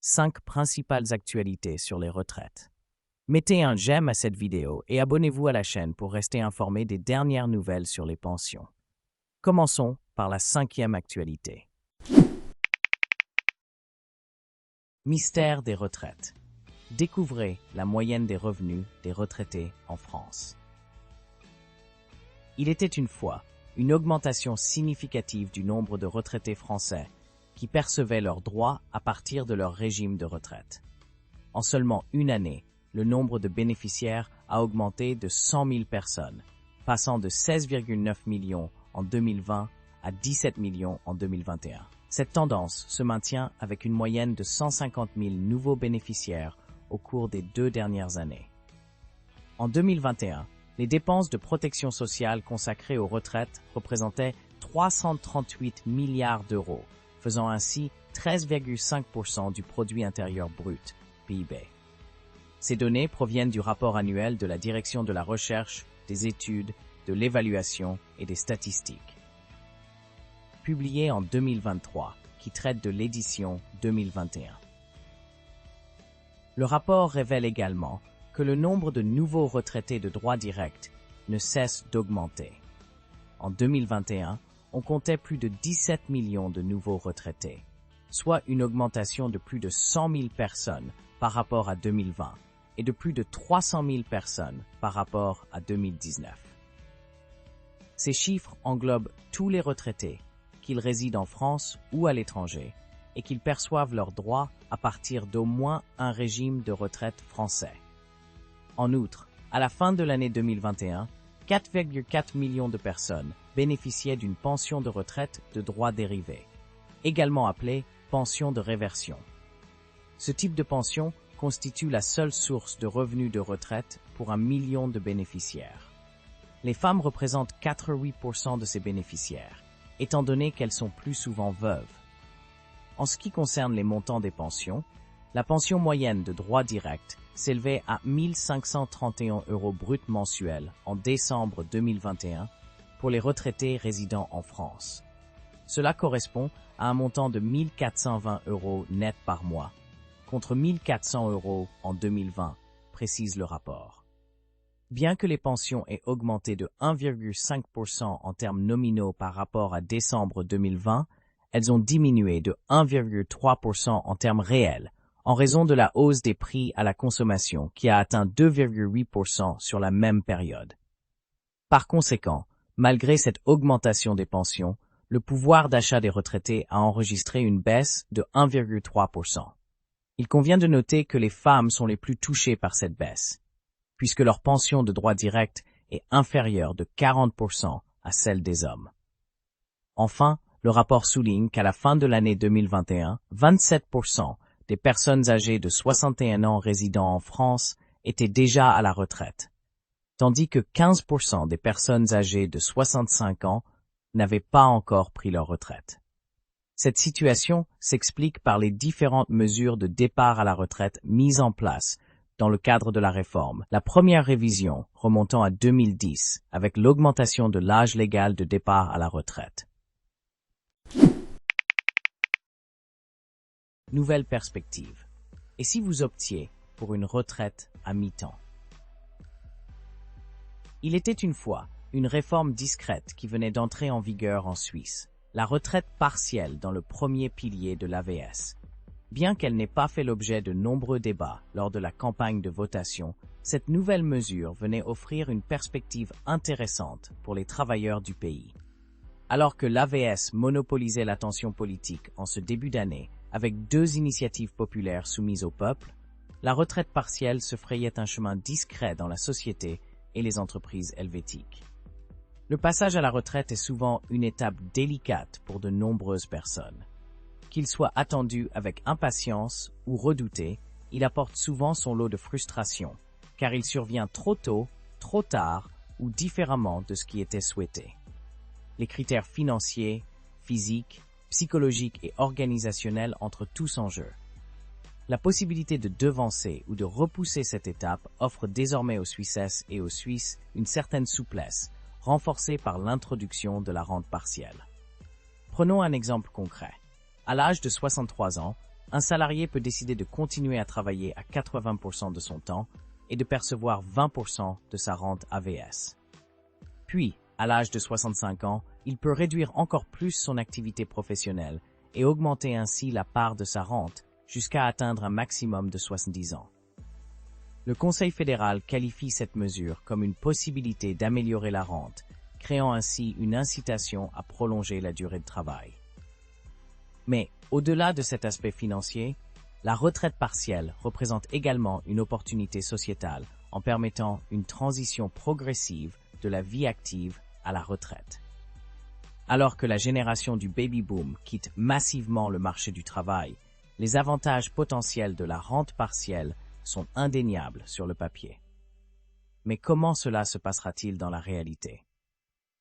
5 principales actualités sur les retraites. Mettez un j'aime à cette vidéo et abonnez-vous à la chaîne pour rester informé des dernières nouvelles sur les pensions. Commençons par la 5e actualité. Mystère des retraites. Découvrez la moyenne des revenus des retraités en France. Il était une fois une augmentation significative du nombre de retraités français qui percevaient leurs droits à partir de leur régime de retraite. En seulement une année, le nombre de bénéficiaires a augmenté de 100 000 personnes, passant de 16,9 millions en 2020 à 17 millions en 2021. Cette tendance se maintient avec une moyenne de 150 000 nouveaux bénéficiaires au cours des 2 dernières années. En 2021, les dépenses de protection sociale consacrées aux retraites représentaient 338 milliards d'euros, faisant ainsi 13,5% du produit intérieur brut, PIB. Ces données proviennent du rapport annuel de la Direction de la recherche, des études, de l'évaluation et des statistiques, publié en 2023, qui traite de l'édition 2021. Le rapport révèle également que le nombre de nouveaux retraités de droit direct ne cesse d'augmenter. En 2021, on comptait plus de 17 millions de nouveaux retraités, soit une augmentation de plus de 100 000 personnes par rapport à 2020 et de plus de 300 000 personnes par rapport à 2019. Ces chiffres englobent tous les retraités, qu'ils résident en France ou à l'étranger, et qu'ils perçoivent leurs droits à partir d'au moins un régime de retraite français. En outre, à la fin de l'année 2021, 4,4 millions de personnes bénéficiaient d'une pension de retraite de droit dérivé, également appelée pension de réversion. Ce type de pension constitue la seule source de revenus de retraite pour 1 million de bénéficiaires. Les femmes représentent 88% de ces bénéficiaires, étant donné qu'elles sont plus souvent veuves. En ce qui concerne les montants des pensions, la pension moyenne de droit direct s'élevait à 1 531 € brut mensuels en décembre 2021 pour les retraités résidant en France. Cela correspond à un montant de 1 420 € net par mois, contre 1 400 € en 2020, précise le rapport. Bien que les pensions aient augmenté de 1,5% en termes nominaux par rapport à décembre 2020, elles ont diminué de 1,3% en termes réels, en raison de la hausse des prix à la consommation qui a atteint 2,8% sur la même période. Par conséquent, malgré cette augmentation des pensions, le pouvoir d'achat des retraités a enregistré une baisse de 1,3%. Il convient de noter que les femmes sont les plus touchées par cette baisse, puisque leur pension de droit direct est inférieure de 40% à celle des hommes. Enfin, le rapport souligne qu'à la fin de l'année 2021, 27% des personnes âgées de 61 ans résidant en France étaient déjà à la retraite, tandis que 15% des personnes âgées de 65 ans n'avaient pas encore pris leur retraite. Cette situation s'explique par les différentes mesures de départ à la retraite mises en place dans le cadre de la réforme. La première révision remontant à 2010 avec l'augmentation de l'âge légal de départ à la retraite. Nouvelle perspective. Et si vous optiez pour une retraite à mi-temps? Il était une fois une réforme discrète qui venait d'entrer en vigueur en Suisse, la retraite partielle dans le premier pilier de l'AVS. Bien qu'elle n'ait pas fait l'objet de nombreux débats lors de la campagne de votation, cette nouvelle mesure venait offrir une perspective intéressante pour les travailleurs du pays. Alors que l'AVS monopolisait l'attention politique en ce début d'année, avec 2 initiatives populaires soumises au peuple, la retraite partielle se frayait un chemin discret dans la société et les entreprises helvétiques. Le passage à la retraite est souvent une étape délicate pour de nombreuses personnes. Qu'il soit attendu avec impatience ou redouté, il apporte souvent son lot de frustration, car il survient trop tôt, trop tard ou différemment de ce qui était souhaité. Les critères financiers, physiques, psychologiques et organisationnels entrent tous en jeu. La possibilité de devancer ou de repousser cette étape offre désormais aux Suissesses et aux Suisses une certaine souplesse, renforcée par l'introduction de la rente partielle. Prenons un exemple concret. À l'âge de 63 ans, un salarié peut décider de continuer à travailler à 80% de son temps et de percevoir 20% de sa rente AVS. Puis, à l'âge de 65 ans, il peut réduire encore plus son activité professionnelle et augmenter ainsi la part de sa rente jusqu'à atteindre un maximum de 70 ans. Le Conseil fédéral qualifie cette mesure comme une possibilité d'améliorer la rente, créant ainsi une incitation à prolonger la durée de travail. Mais, au-delà de cet aspect financier, la retraite partielle représente également une opportunité sociétale en permettant une transition progressive de la vie active à la retraite. Alors que la génération du baby-boom quitte massivement le marché du travail, les avantages potentiels de la rente partielle sont indéniables sur le papier. Mais comment cela se passera-t-il dans la réalité?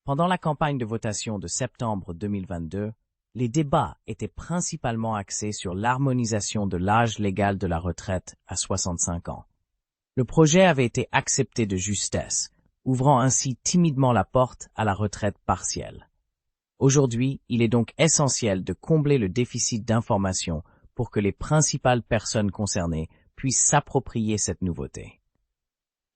Pendant la campagne de votation de septembre 2022, les débats étaient principalement axés sur l'harmonisation de l'âge légal de la retraite à 65 ans. Le projet avait été accepté de justesse, ouvrant ainsi timidement la porte à la retraite partielle. Aujourd'hui, il est donc essentiel de combler le déficit d'information pour que les principales personnes concernées puissent s'approprier cette nouveauté.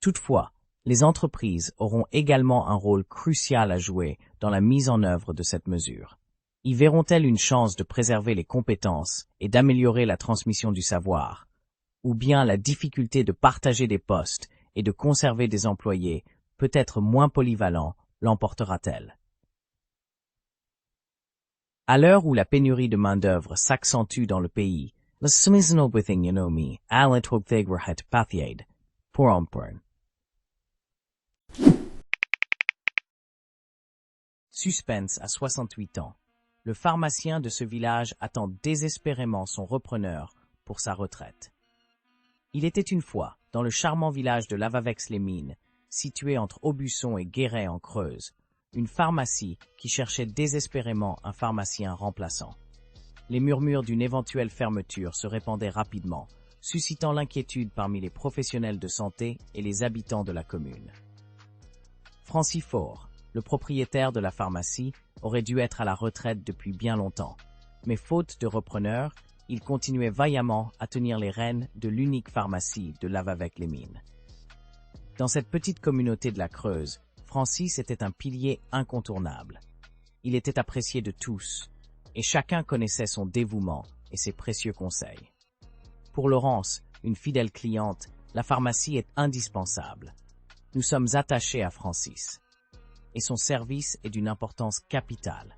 Toutefois, les entreprises auront également un rôle crucial à jouer dans la mise en œuvre de cette mesure. Y verront-elles une chance de préserver les compétences et d'améliorer la transmission du savoir, ou bien la difficulté de partager des postes et de conserver des employés, peut-être moins polyvalents, l'emportera-t-elle? À l'heure où la pénurie de main-d'œuvre s'accentue dans le pays, la smisnobithing yonomi alet wogthegwerhet pathiaid, pour ompern. Suspense à 68 ans. Le pharmacien de ce village attend désespérément son repreneur pour sa retraite. Il était une fois, dans le charmant village de Lavavex-les-Mines, situé entre Aubusson et Guéret en Creuse, une pharmacie qui cherchait désespérément un pharmacien remplaçant. Les murmures d'une éventuelle fermeture se répandaient rapidement, suscitant l'inquiétude parmi les professionnels de santé et les habitants de la commune. Francis Faure, le propriétaire de la pharmacie, aurait dû être à la retraite depuis bien longtemps, mais faute de repreneur, il continuait vaillamment à tenir les rênes de l'unique pharmacie de Lavavec-les-Mines. Dans cette petite communauté de la Creuse, Francis était un pilier incontournable. Il était apprécié de tous, et chacun connaissait son dévouement et ses précieux conseils. Pour Laurence, une fidèle cliente, la pharmacie est indispensable. Nous sommes attachés à Francis, et son service est d'une importance capitale.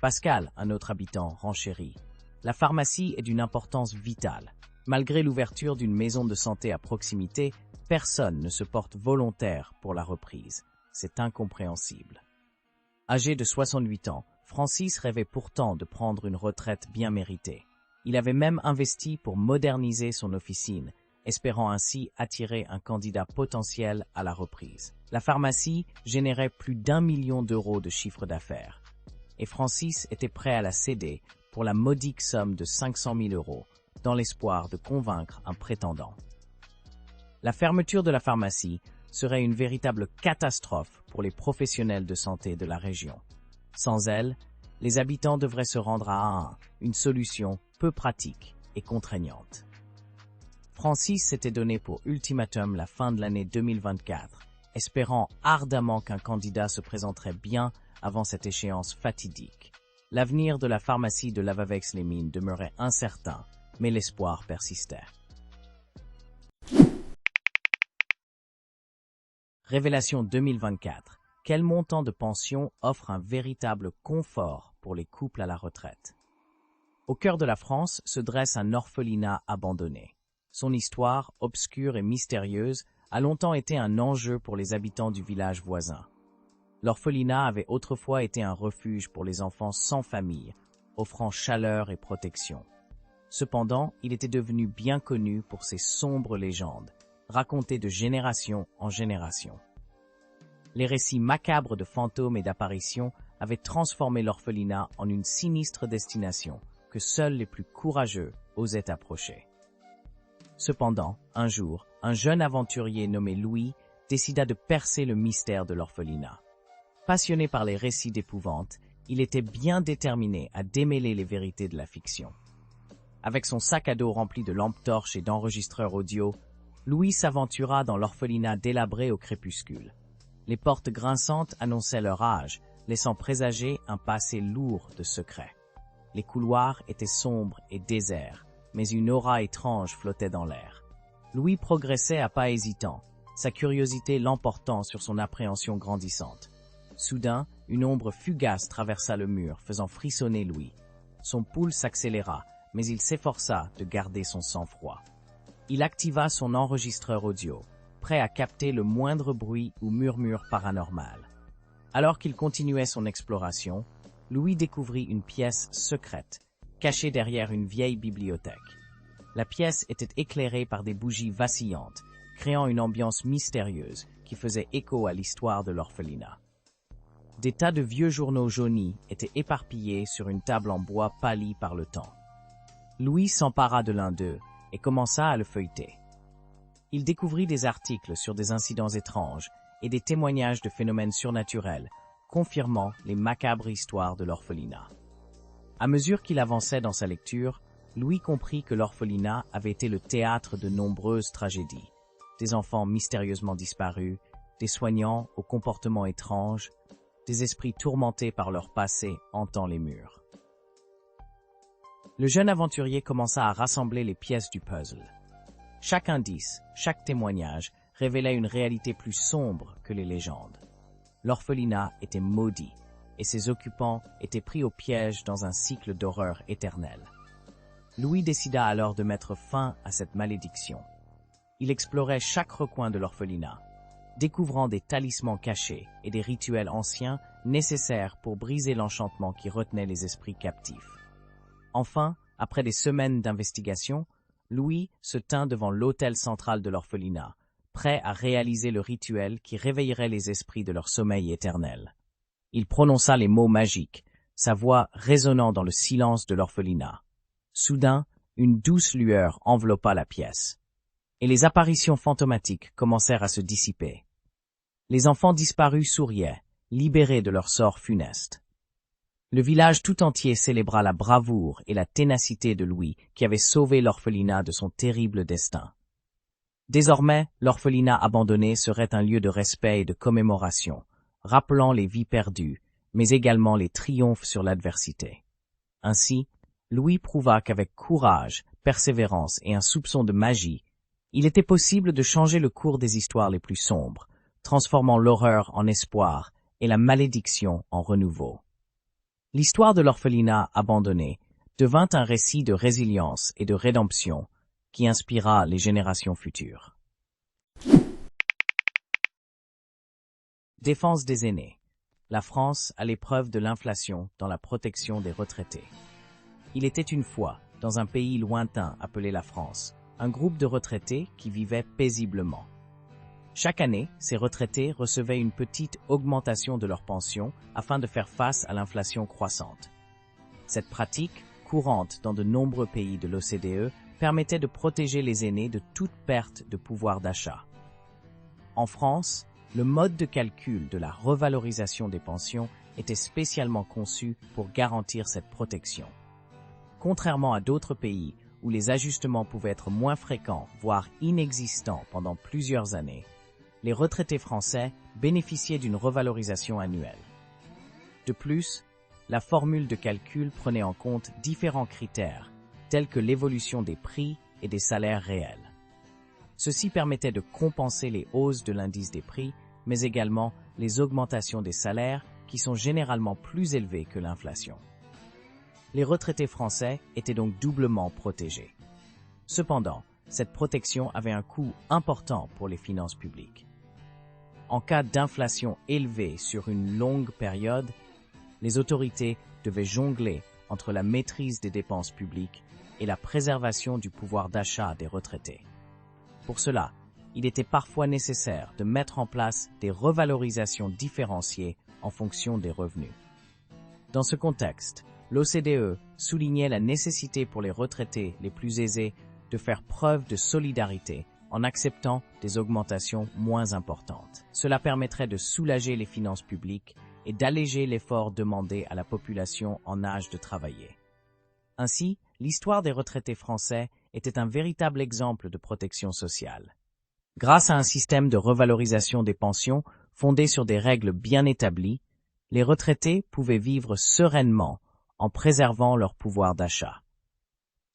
Pascal, un autre habitant, renchérit. La pharmacie est d'une importance vitale. Malgré l'ouverture d'une maison de santé à proximité, personne ne se porte volontaire pour la reprise. C'est incompréhensible. Âgé de 68 ans, Francis rêvait pourtant de prendre une retraite bien méritée. Il avait même investi pour moderniser son officine, espérant ainsi attirer un candidat potentiel à la reprise. La pharmacie générait plus d'1 million d'euros de chiffre d'affaires, et Francis était prêt à la céder pour la modique somme de 500 000 euros, dans l'espoir de convaincre un prétendant. La fermeture de la pharmacie serait une véritable catastrophe pour les professionnels de santé de la région. Sans elle, les habitants devraient se rendre à une solution peu pratique et contraignante. Francis s'était donné pour ultimatum la fin de l'année 2024, espérant ardemment qu'un candidat se présenterait bien avant cette échéance fatidique. L'avenir de la pharmacie de Lavavex-les-Mines demeurait incertain, mais l'espoir persistait. Révélation 2024. Quel montant de pension offre un véritable confort pour les couples à la retraite? Au cœur de la France se dresse un orphelinat abandonné. Son histoire, obscure et mystérieuse, a longtemps été un enjeu pour les habitants du village voisin. L'orphelinat avait autrefois été un refuge pour les enfants sans famille, offrant chaleur et protection. Cependant, il était devenu bien connu pour ses sombres légendes, racontées de génération en génération. Les récits macabres de fantômes et d'apparitions avaient transformé l'orphelinat en une sinistre destination que seuls les plus courageux osaient approcher. Cependant, un jour, un jeune aventurier nommé Louis décida de percer le mystère de l'orphelinat. Passionné par les récits d'épouvante, il était bien déterminé à démêler les vérités de la fiction. Avec son sac à dos rempli de lampes torches et d'enregistreurs audio, Louis s'aventura dans l'orphelinat délabré au crépuscule. Les portes grinçantes annonçaient leur âge, laissant présager un passé lourd de secrets. Les couloirs étaient sombres et déserts, mais une aura étrange flottait dans l'air. Louis progressait à pas hésitants, sa curiosité l'emportant sur son appréhension grandissante. Soudain, une ombre fugace traversa le mur, faisant frissonner Louis. Son pouls s'accéléra, mais il s'efforça de garder son sang-froid. Il activa son enregistreur audio, prêt à capter le moindre bruit ou murmure paranormal. Alors qu'il continuait son exploration, Louis découvrit une pièce secrète, cachée derrière une vieille bibliothèque. La pièce était éclairée par des bougies vacillantes, créant une ambiance mystérieuse qui faisait écho à l'histoire de l'orphelinat. Des tas de vieux journaux jaunis étaient éparpillés sur une table en bois pâlie par le temps. Louis s'empara de l'un d'eux et commença à le feuilleter. Il découvrit des articles sur des incidents étranges et des témoignages de phénomènes surnaturels, confirmant les macabres histoires de l'orphelinat. À mesure qu'il avançait dans sa lecture, Louis comprit que l'orphelinat avait été le théâtre de nombreuses tragédies. Des enfants mystérieusement disparus, des soignants aux comportements étranges, des esprits tourmentés par leur passé hantant les murs. Le jeune aventurier commença à rassembler les pièces du puzzle. Chaque indice, chaque témoignage révélait une réalité plus sombre que les légendes. L'orphelinat était maudit, et ses occupants étaient pris au piège dans un cycle d'horreur éternelle. Louis décida alors de mettre fin à cette malédiction. Il explorait chaque recoin de l'orphelinat, découvrant des talismans cachés et des rituels anciens nécessaires pour briser l'enchantement qui retenait les esprits captifs. Enfin, après des semaines d'investigation, Louis se tint devant l'autel central de l'orphelinat, prêt à réaliser le rituel qui réveillerait les esprits de leur sommeil éternel. Il prononça les mots magiques, sa voix résonnant dans le silence de l'orphelinat. Soudain, une douce lueur enveloppa la pièce, et les apparitions fantomatiques commencèrent à se dissiper. Les enfants disparus souriaient, libérés de leur sort funeste. Le village tout entier célébra la bravoure et la ténacité de Louis qui avait sauvé l'orphelinat de son terrible destin. Désormais, l'orphelinat abandonné serait un lieu de respect et de commémoration, rappelant les vies perdues, mais également les triomphes sur l'adversité. Ainsi, Louis prouva qu'avec courage, persévérance et un soupçon de magie, il était possible de changer le cours des histoires les plus sombres, transformant l'horreur en espoir et la malédiction en renouveau. L'histoire de l'orphelinat abandonné devint un récit de résilience et de rédemption qui inspira les générations futures. Défense des aînés. La France à l'épreuve de l'inflation dans la protection des retraités. Il était une fois, dans un pays lointain appelé la France, un groupe de retraités qui vivaient paisiblement. Chaque année, ces retraités recevaient une petite augmentation de leur pension afin de faire face à l'inflation croissante. Cette pratique, courante dans de nombreux pays de l'OCDE, permettait de protéger les aînés de toute perte de pouvoir d'achat. En France, le mode de calcul de la revalorisation des pensions était spécialement conçu pour garantir cette protection. Contrairement à d'autres pays où les ajustements pouvaient être moins fréquents, voire inexistants pendant plusieurs années, les retraités français bénéficiaient d'une revalorisation annuelle. De plus, la formule de calcul prenait en compte différents critères, tels que l'évolution des prix et des salaires réels. Ceci permettait de compenser les hausses de l'indice des prix, mais également les augmentations des salaires qui sont généralement plus élevées que l'inflation. Les retraités français étaient donc doublement protégés. Cependant, cette protection avait un coût important pour les finances publiques. En cas d'inflation élevée sur une longue période, les autorités devaient jongler entre la maîtrise des dépenses publiques et la préservation du pouvoir d'achat des retraités. Pour cela, il était parfois nécessaire de mettre en place des revalorisations différenciées en fonction des revenus. Dans ce contexte, l'OCDE soulignait la nécessité pour les retraités les plus aisés de faire preuve de solidarité en acceptant des augmentations moins importantes. Cela permettrait de soulager les finances publiques et d'alléger l'effort demandé à la population en âge de travailler. Ainsi, l'histoire des retraités français était un véritable exemple de protection sociale. Grâce à un système de revalorisation des pensions fondé sur des règles bien établies, les retraités pouvaient vivre sereinement en préservant leur pouvoir d'achat.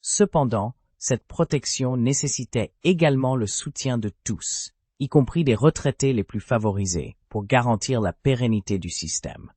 Cependant, cette protection nécessitait également le soutien de tous, y compris des retraités les plus favorisés, pour garantir la pérennité du système.